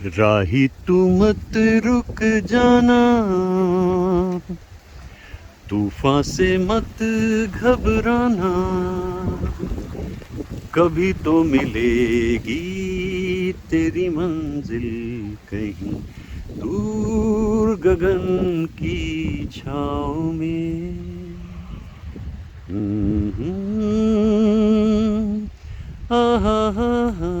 राही तू मत रुक जाना, तूफान से मत घबराना, कभी तो मिलेगी तेरी मंजिल कहीं दूर गगन की छाँव में। आहा हा हा।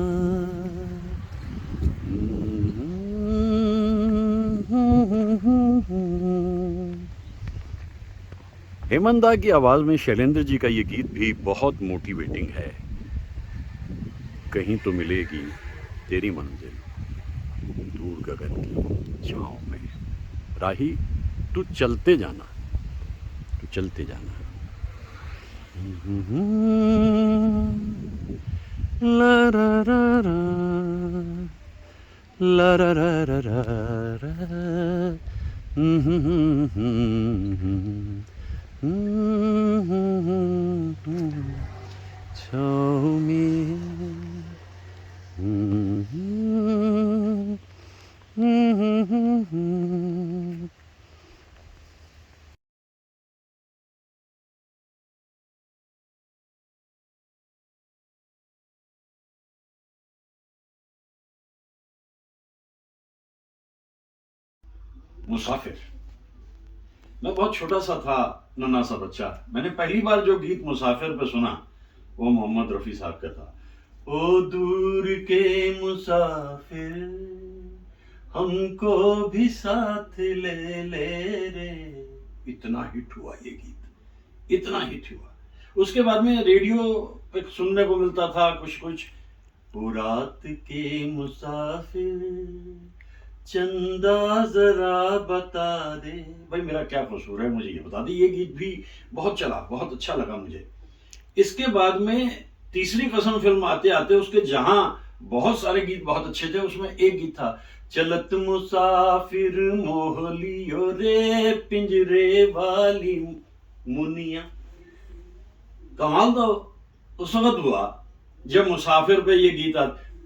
हेमंत की आवाज़ में शैलेंद्र जी का ये गीत भी बहुत मोटिवेटिंग है। कहीं तो मिलेगी तेरी मंजिल दूर गगन की छाँव में। राही तू चलते जाना, तू चलते जाना। ला रा रा रा, ला रा रा रा रा रा। छाँव में। मुसाफिर। मैं बहुत छोटा सा था, नन्हा सा बच्चा। मैंने पहली बार जो गीत मुसाफिर पे सुना वो मोहम्मद रफ़ी साहब का था। ओ दूर के मुसाफिर, हमको भी साथ ले ले रे। इतना हिट हुआ ये गीत, इतना हिट हुआ। उसके बाद में रेडियो पे सुनने को मिलता था कुछ कुछ। ओ रात के मुसाफिर, चंदा जरा बता दे। भाई मेरा क्या कसूर है, मुझे ये बता दे। ये गीत भी बहुत चला, बहुत अच्छा लगा मुझे। इसके बाद में तीसरी कसम फिल्म आते आते उसके जहां बहुत सारे गीत बहुत अच्छे थे, उसमें एक गीत था, चलत मुसाफिर मोहलियो रे पिंजरे वाली मुनिया। कमाल तो उस वक्त हुआ जब मुसाफिर पे ये गीत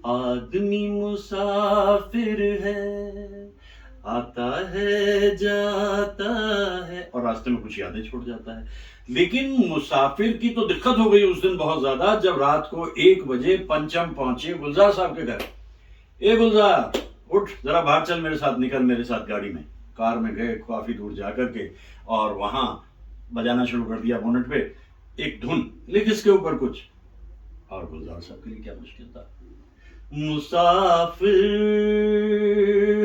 आदमी मुसाफिर है, आता है जाता है और रास्ते में कुछ यादें छोड़ जाता है। लेकिन मुसाफिर की तो दिक्कत हो गई उस दिन बहुत ज्यादा, जब रात को 1 बजे पंचम पहुंचे गुलजार साहब के घर। ए गुलजार, उठ जरा बाहर चल मेरे साथ, निकल मेरे साथ गाड़ी में। कार में गए काफी दूर जाकर के और वहां बजाना शुरू कर दिया बोनट पे एक धुन, लिख इसके ऊपर कुछ। और गुलजार साहब के लिए क्या मुश्किल था। मुसाफिर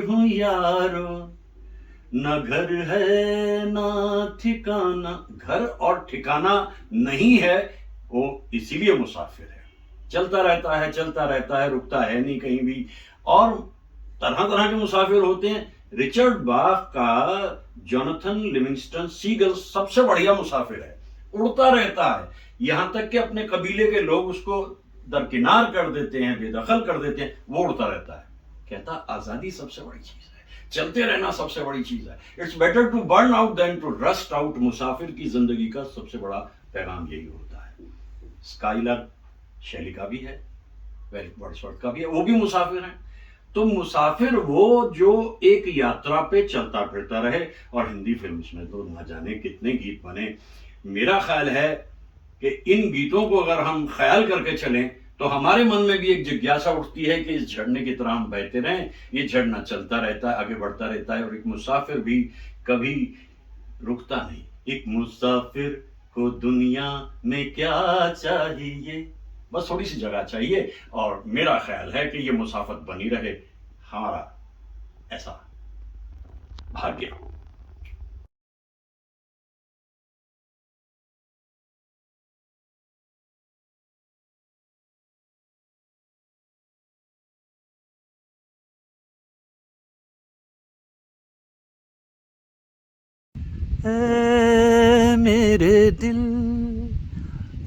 हूँ यारो, न घर है ना ठिकाना। घर और ठिकाना नहीं है, वो इसीलिए मुसाफिर है। चलता रहता है, चलता रहता है, रुकता है नहीं कहीं भी। और तरह तरह के मुसाफिर होते हैं। रिचर्ड बाख का जोनाथन लिविंगस्टन सीगल सबसे बढ़िया मुसाफिर है, उड़ता रहता है। यहां तक कि अपने कबीले के लोग उसको दरकिनार कर देते हैं, बेदखल कर देते हैं, वो उड़ता रहता है। कहता आजादी सबसे बड़ी चीज है, चलते रहना सबसे बड़ी चीज है। It's better to burn out than to rust out. मुसाफिर की जिंदगी का सबसे बड़ा पैगाम यही होता है। स्काइलर शैली का भी है, वर्ड्सवर्थ का भी है, वो भी मुसाफिर है। तो मुसाफिर वो जो एक यात्रा पे चलता फिरता रहे। और हिंदी फिल्म्स में तो ना जाने कितने गीत बने। मेरा ख्याल है कि इन गीतों को अगर हम ख्याल करके चलें तो हमारे मन में भी एक जिज्ञासा उठती है कि इस झरने की तरह हम बहते रहें। ये झरना चलता रहता है, आगे बढ़ता रहता है, और एक मुसाफिर भी कभी रुकता नहीं। एक मुसाफिर को दुनिया में क्या चाहिए, बस थोड़ी सी जगह चाहिए। और मेरा ख्याल है कि ये मुसाफत बनी रहे, हमारा ऐसा भाग्य। ऐ मेरे दिल,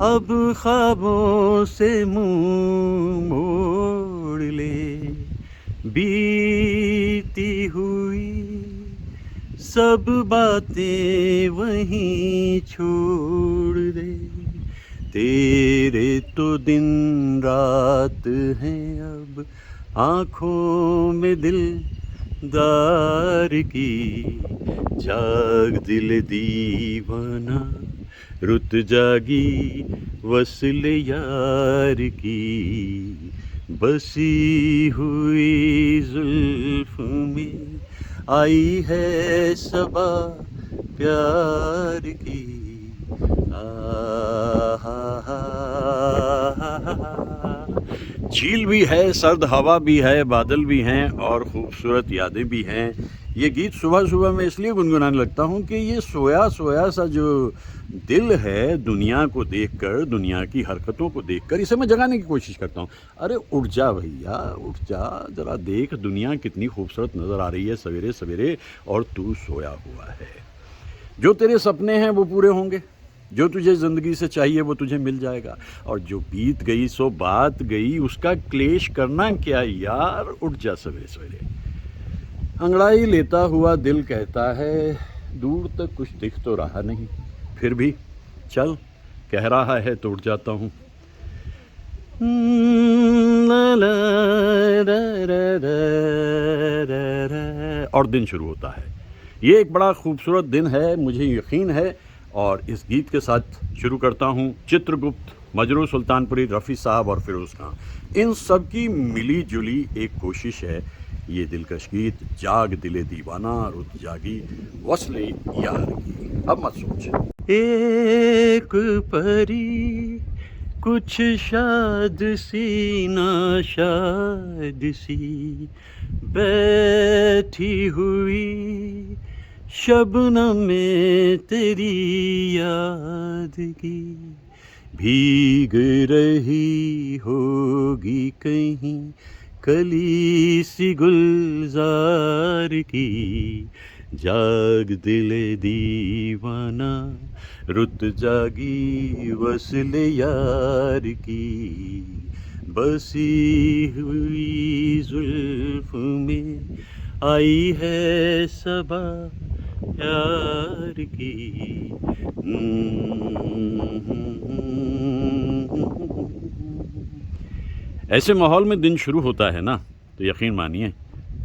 अब ख्वाबों से मुंह मोड़ ले, बीती हुई सब बातें वहीं छोड़ दे। तेरे तो दिन रात हैं अब आँखों में दिलदार की, जाग दिल दीवाना रुत जागी वस्ल यार की, बसी हुई जुल्फ में आई है सबा प्यार की। झील भी है, सर्द हवा भी है, बादल भी हैं और खूबसूरत यादें भी हैं। ये गीत सुबह सुबह मैं इसलिए गुनगुनाने लगता हूँ कि ये सोया सोया सा जो दिल है, दुनिया को देखकर, दुनिया की हरकतों को देखकर, इसे मैं जगाने की कोशिश करता हूँ। अरे उठ जा भैया, उठ जा, ज़रा देख दुनिया कितनी खूबसूरत नज़र आ रही है सवेरे सवेरे, और तू सोया हुआ है। जो तेरे सपने हैं वो पूरे होंगे, जो तुझे ज़िंदगी से चाहिए वो तुझे मिल जाएगा, और जो बीत गई सो बात गई, उसका क्लेश करना क्या यार। उठ जा सवेरे सवेरे। अंगड़ाई लेता हुआ दिल कहता है, दूर तक कुछ दिख तो रहा नहीं, फिर भी चल, कह रहा है तो उठ जाता हूँ। और दिन शुरू होता है। ये एक बड़ा खूबसूरत दिन है, मुझे यकीन है। और इस गीत के साथ शुरू करता हूँ। चित्रगुप्त, मजरू सुल्तानपुरी, रफ़ी साहब और फिरोज़ खां, इन सब की मिली जुली एक कोशिश है ये दिलकश गीत, जाग दिले दीवाना रुत जागी वस्ले यार की। अब मत सोच। एक परी कुछ शाद सी नाशाद सी बैठी हुई, शबनम में तेरी याद की, भीग रही होगी कहीं कली सी गुलजार की, जाग दिले दीवाना रुत जागी वस्ल यार की, बसी हुई जुल्फ में आई है सबा प्यार की। ऐसे माहौल में दिन शुरू होता है ना, तो यकीन मानिए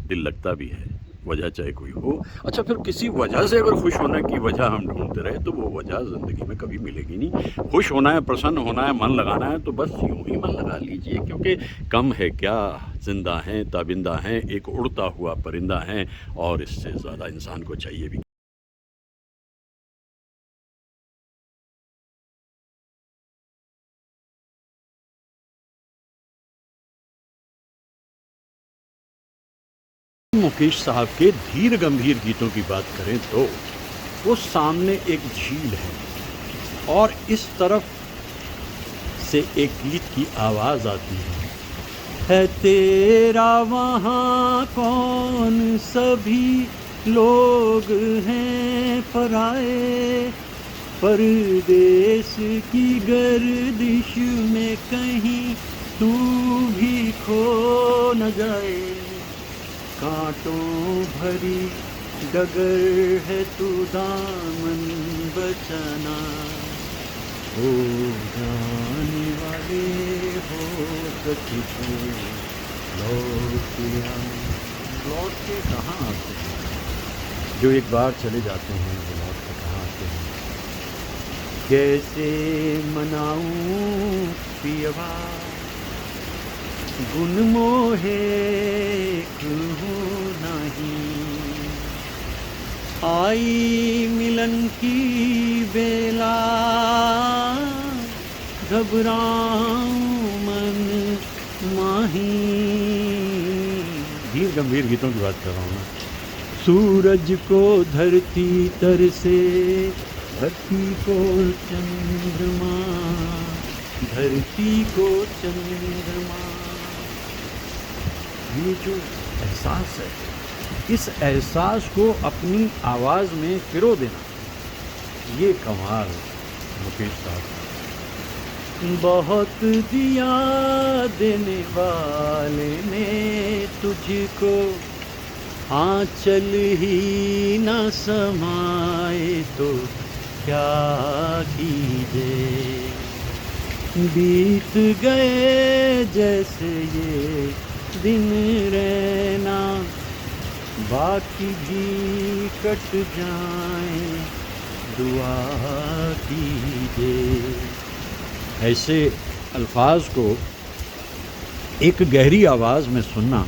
दिल लगता भी है, वजह चाहे कोई हो। अच्छा, फिर किसी वजह से अगर खुश होने की वजह हम ढूंढते रहे तो वो वजह ज़िंदगी में कभी मिलेगी नहीं। खुश होना है, प्रसन्न होना है, मन लगाना है, तो बस यूं ही मन लगा लीजिए, क्योंकि कम है क्या, जिंदा हैं, ताबिंदा हैं, एक उड़ता हुआ परिंदा हैं, और इससे ज़्यादा इंसान को चाहिए भी। मुकेश साहब के धीर गंभीर गीतों की बात करें तो वो सामने एक झील है और इस तरफ से एक गीत की आवाज़ आती है तेरा वहाँ कौन, सभी लोग हैं पराए, परदेश की गर्दिश में कहीं तू भी खो न जाए, कांटों भरी डगर है तू दामन बचाना, हो जाने वाले हो सखी तू लौट के कहाँ आते हैं, जो एक बार चले जाते हैं वो लौट के कहाँ आते हैं। कैसे मनाऊं पियवा गुन मोहे कहूँ नहीं, आई मिलन की बेला घबराऊं मन माही। धीर गंभीर गीतों की बात कर रहा हूँ मैं। सूरज को धरती तर से, धरती को चंद्रमा, धरती को चंद्रमा, ये जो एहसास है, इस एहसास को अपनी आवाज़ में पिरो देना, ये कमाल मुकेश साहब। बहुत दिया देने वाले ने तुझको, आंचल ही न समाए तो क्या कीजिए, बीत गए जैसे ये दिन रहना, बाकी भी कट जाएं, दुआ कीजिए। ऐसे अल्फाज को एक गहरी आवाज़ में सुनना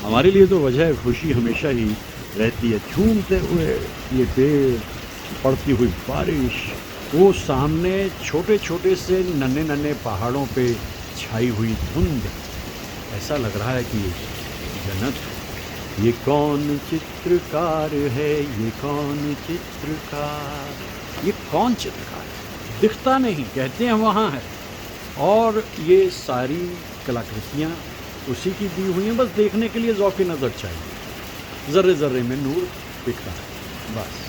हमारे लिए तो वजह खुशी हमेशा ही रहती है। झूमते हुए ये पेड़, पड़ती हुई बारिश, वो सामने छोटे छोटे से नन्हे नन्हे पहाड़ों पे छाई हुई धुंध, ऐसा लग रहा है कि जन्नत है। ये कौन चित्रकार है, ये कौन चित्रकार, ये कौन चित्रकार है? दिखता नहीं, कहते हैं वहाँ है, और ये सारी कलाकृतियाँ उसी की दी हुई हैं। बस देखने के लिए ज़ौक़ नज़र चाहिए। ज़र्रे ज़र्रे में नूर दिखता है बस।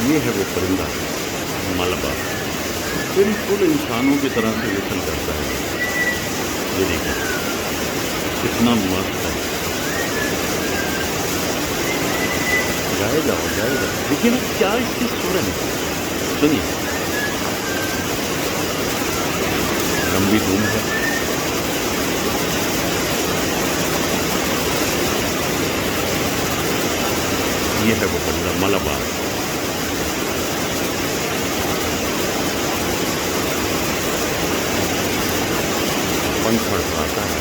ये है वो परिंदा मलबा, बिल्कुल इंसानों की तरह से विचल करता है। ये देखिए कितना मस्त है। जाएगा वो जाएगा, लेकिन क्या इसकी सुर है? सुनिए, लंबी धूम है, ये है वो परिंदा मलबा। पंख फड़फड़ाता है,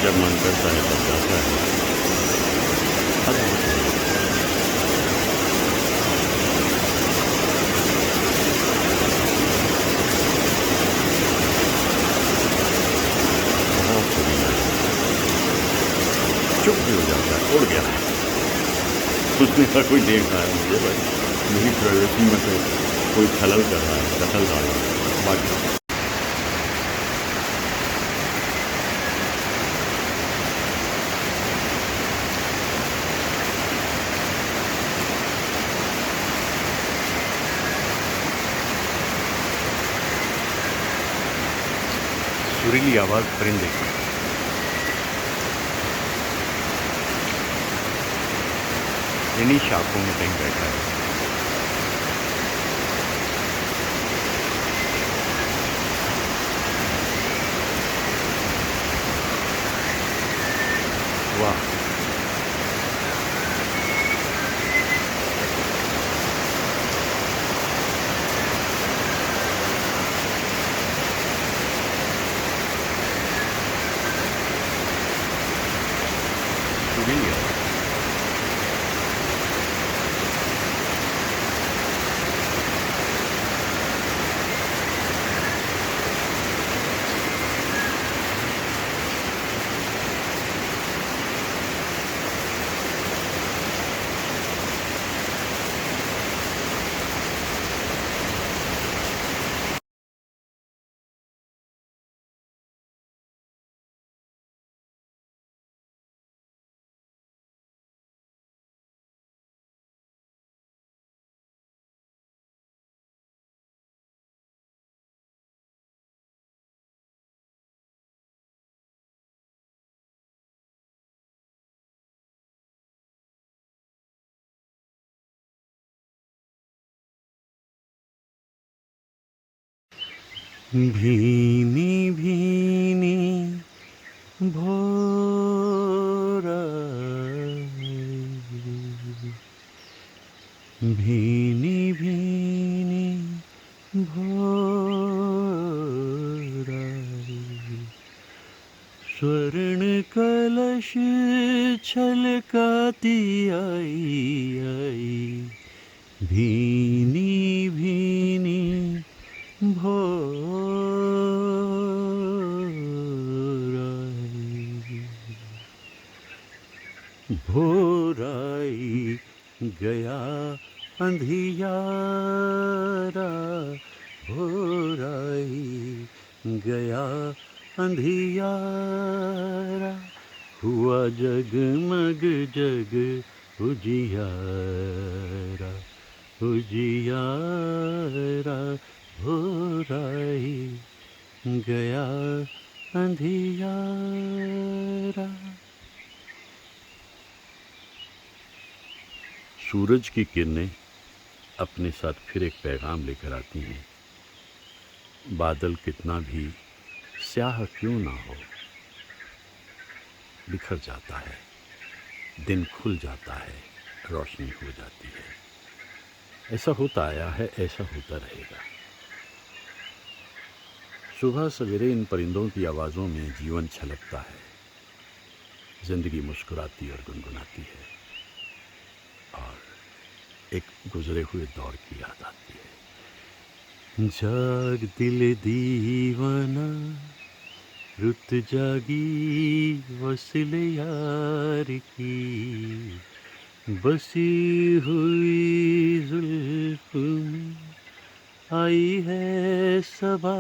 जब मन करता है तब जाता है। अद्भुत है। बहुत सुरीला है। चुप भी हो जाता है, उड़ गया। उसने हर कोई देख रहा है मुझे, बस मेरी प्राइवेसी में से कोई खलल कर रहा है, दखल डाल रहा है। बाकी सुरीली आवाज़ परिंदे की, इन्हीं शाखों में कहीं बैठा है। वाह, सुरीली आवाज़। भीनी भीनी भोर आई, भीनी भीनी भोर आई, स्वर्ण कलश छलकाती आई आई, भीनी भीनी भोर आई, भोर आई गया अंधियारा, भोर आई गया अंधियारा, हुआ जगमग जग उजियारा उजियारा हो राही गया अंधियारा। सूरज की किरणें अपने साथ फिर एक पैगाम लेकर आती हैं। बादल कितना भी स्याह क्यों ना हो, बिखर जाता है, दिन खुल जाता है, रोशनी हो जाती है। ऐसा होता आया है, ऐसा होता रहेगा। सुबह सवेरे इन परिंदों की आवाज़ों में जीवन छलकता है। जिंदगी मुस्कुराती और गुनगुनाती है और एक गुजरे हुए दौर की याद आती है। जाग दिल दीवाना, रुत जागी वसल यार की, बसी हुई जुल्फ में आई है सबा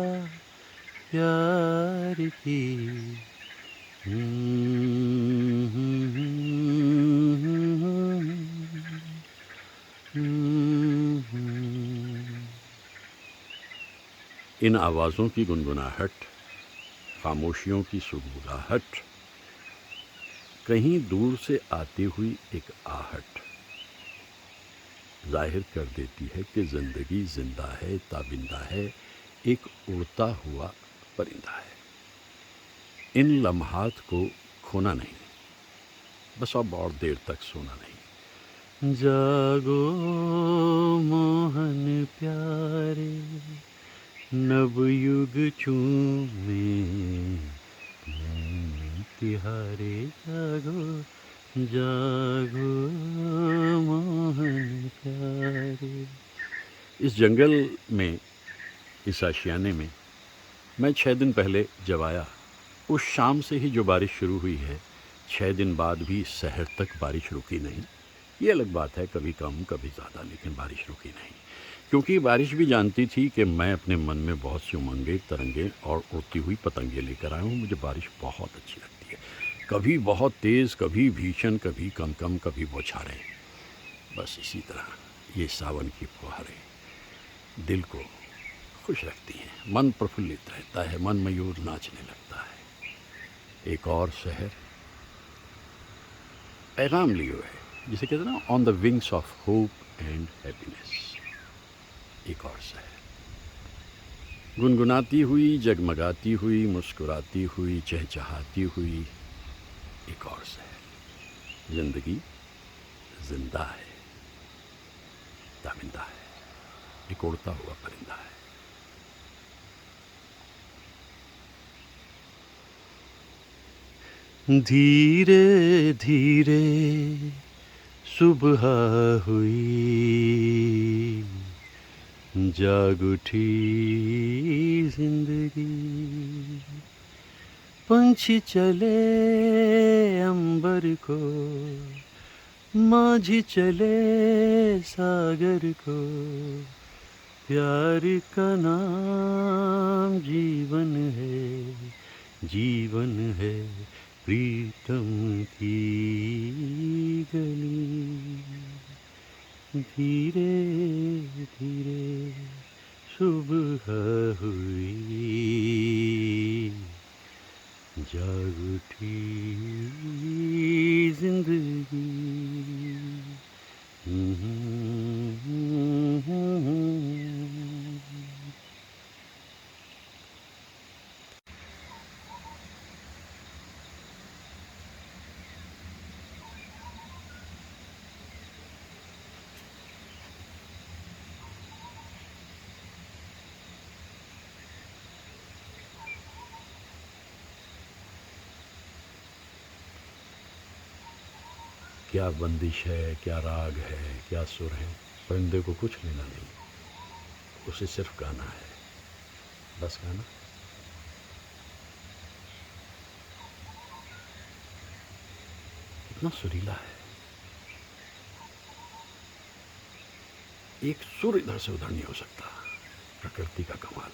प्यार की। इन आवाज़ों की गुनगुनाहट, खामोशियों की सुगबुगाहट, कहीं दूर से आती हुई एक आहट जाहिर कर देती है कि ज़िंदगी जिंदा है, ताबिंदा है, एक उड़ता हुआ परिंदा है। इन लम्हात को खोना नहीं, बस अब और देर तक सोना नहीं। जागो मोहन प्यारे, नवयुग चूमे तिहारे। जागो जागो मोहन प्यारे। इस जंगल में, इस आशियाने में मैं 6 दिन पहले जब आया, उस शाम से ही जो बारिश शुरू हुई है, 6 दिन बाद भी शहर तक बारिश रुकी नहीं। ये अलग बात है, कभी कम कभी ज़्यादा, लेकिन बारिश रुकी नहीं। क्योंकि बारिश भी जानती थी कि मैं अपने मन में बहुत सी उमंगें, तरंगें और उड़ती हुई पतंगे लेकर आया हूँ। मुझे बारिश बहुत अच्छी लगती है, कभी बहुत तेज़, कभी भीषण, कभी कम कम, कभी बौछारें। बस इसी तरह ये सावन की फुहारें दिल को खुश रखती हैं, मन प्रफुल्लित रहता है, मन मयूर नाचने लगता है। एक और शहर पैगाम लिए हुए है, जिसे कहते हैं ना, on the wings of hope and happiness. एक और शहर गुनगुनाती हुई, जगमगाती हुई, मुस्कुराती हुई, चहचहाती हुई। एक और शहर। जिंदगी जिंदा है, ताबिंदा है, एक उड़ता हुआ परिंदा है। धीरे धीरे सुबह हुई, जाग उठी जिंदगी। पंछी चले अंबर को, माझी चले सागर को। प्यार का नाम जीवन है, जीवन है प्रीतम की गली। धीरे धीरे सुबह हुई, जाग उठी जिंदगी। क्या बंदिश है, क्या राग है, क्या सुर है, परिंदे को कुछ लेना नहीं। उसे सिर्फ गाना है, बस गाना। कितना सुरीला है, एक सुर इधर से उधर नहीं हो सकता। प्रकृति का कमाल।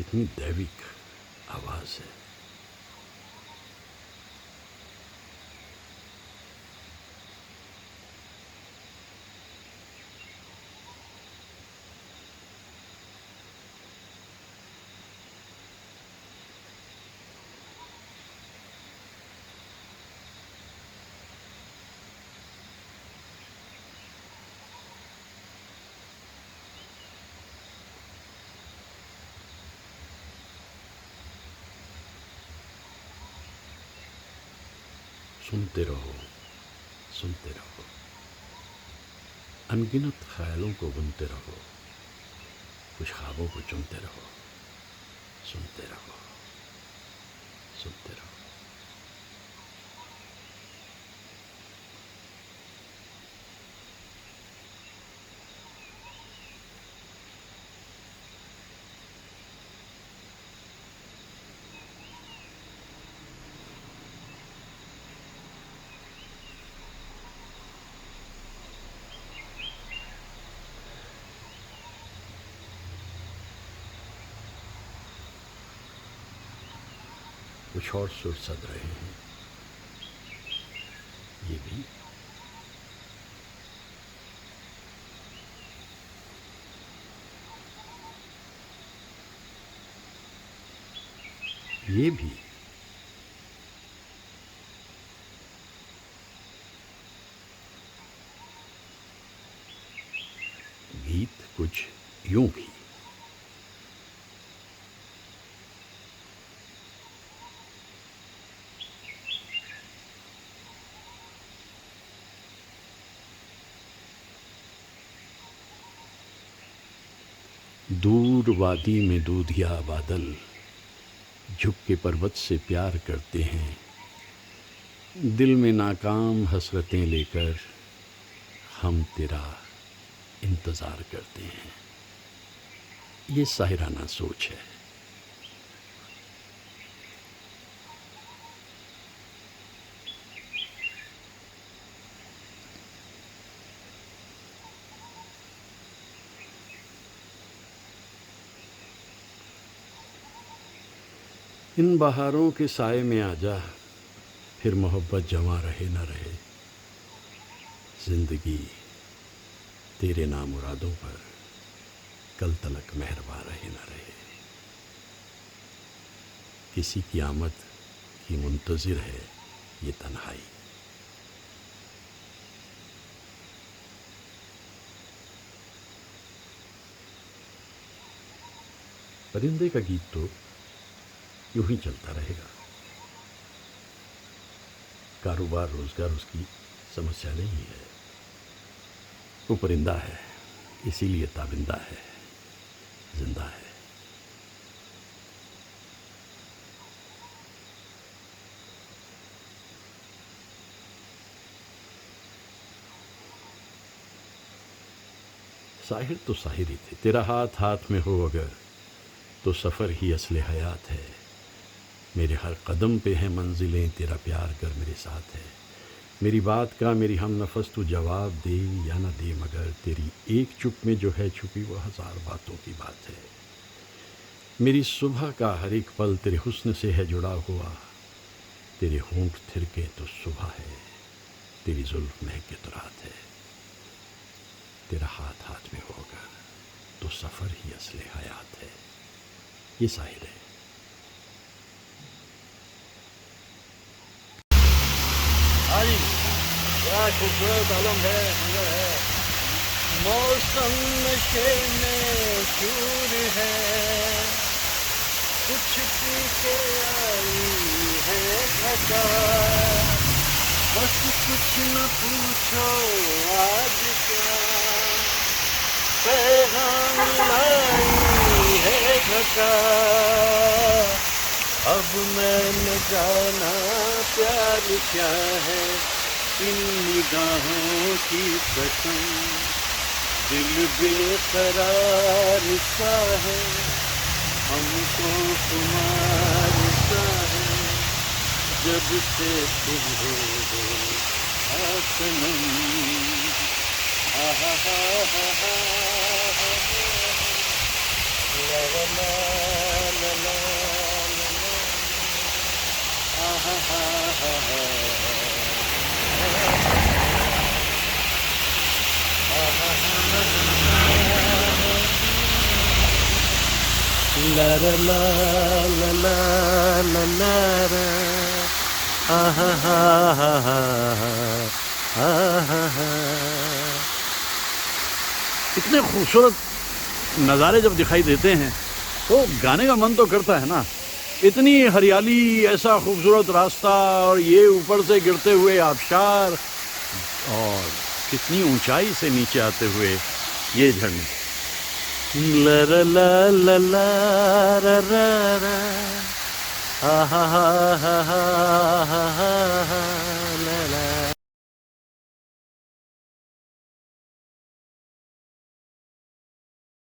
कितनी दैविक आवाज़ है। सुनते रहो, सुनते रहो, अनगिनत ख्यालों को बुनते रहो, कुछ ख्वाबों को चुनते रहो, सुनते रहो, सुनते रहो। कुछ और सुर सद रहे हैं, ये भी ये भी गीत कुछ यूं भी। दूर वादी में दूधिया बादल झुक के पर्वत से प्यार करते हैं, दिल में नाकाम हसरतें लेकर हम तेरा इंतज़ार करते हैं। ये साहिराना सोच है। इन बहारों के साए में आजा, फिर मोहब्बत जमा रहे न रहे। ज़िंदगी तेरे नामुरादों पर कल तलक मेहरबान रहे न रहे। किसी की आमद की मुंतज़िर है ये तन्हाई। परिंदे का गीत तो यूं ही चलता रहेगा। कारोबार रोजगार उसकी समस्या नहीं है। वो परिंदा है, इसीलिए ताबिंदा है, जिंदा है। साहिर तो साहिर ही थे। तेरा हाथ हाथ में हो अगर तो सफ़र ही असले हयात है। मेरे हर कदम पे है मंजिलें, तेरा प्यार कर मेरे साथ है। मेरी बात का मेरी हम नफस तू जवाब दे या न दे, मगर तेरी एक चुप में जो है छुपी वो हज़ार बातों की बात है। मेरी सुबह का हर एक पल तेरे हुस्न से है जुड़ा हुआ। तेरे होंठ थिरके तो सुबह है, तेरी जुल्फ़ महके तो रात है। तेरा हाथ हाथ में होकर तो सफ़र ही असले हयात है। ये शायर है। आज क्या खूबसूरत आलम है, मंजर है। मौसम नशे में चूर है, कुछ पी के आई है घटा। बस कुछ न पूछो आज क्या पैगाम लाई है घटा। अब मैंने जाना प्यार क्या है, इन निगाहों की कसम। दिल बेकरार सा है, हमको खुमार सा है। जब से तुम हो गए सनम, हा हा हा हा हा, ला ला ला ला ला ला ला ला ला ला ला हा हा हा हा हा। इतने खूबसूरत नज़ारे जब दिखाई देते हैं तो गाने का मन तो करता है ना। इतनी हरियाली, ऐसा खूबसूरत रास्ता और ये ऊपर से गिरते हुए आबशार और कितनी ऊंचाई से नीचे आते हुए ये झरने। ला ला ला ला ला रा रा रा हा हा हा हा हा हा।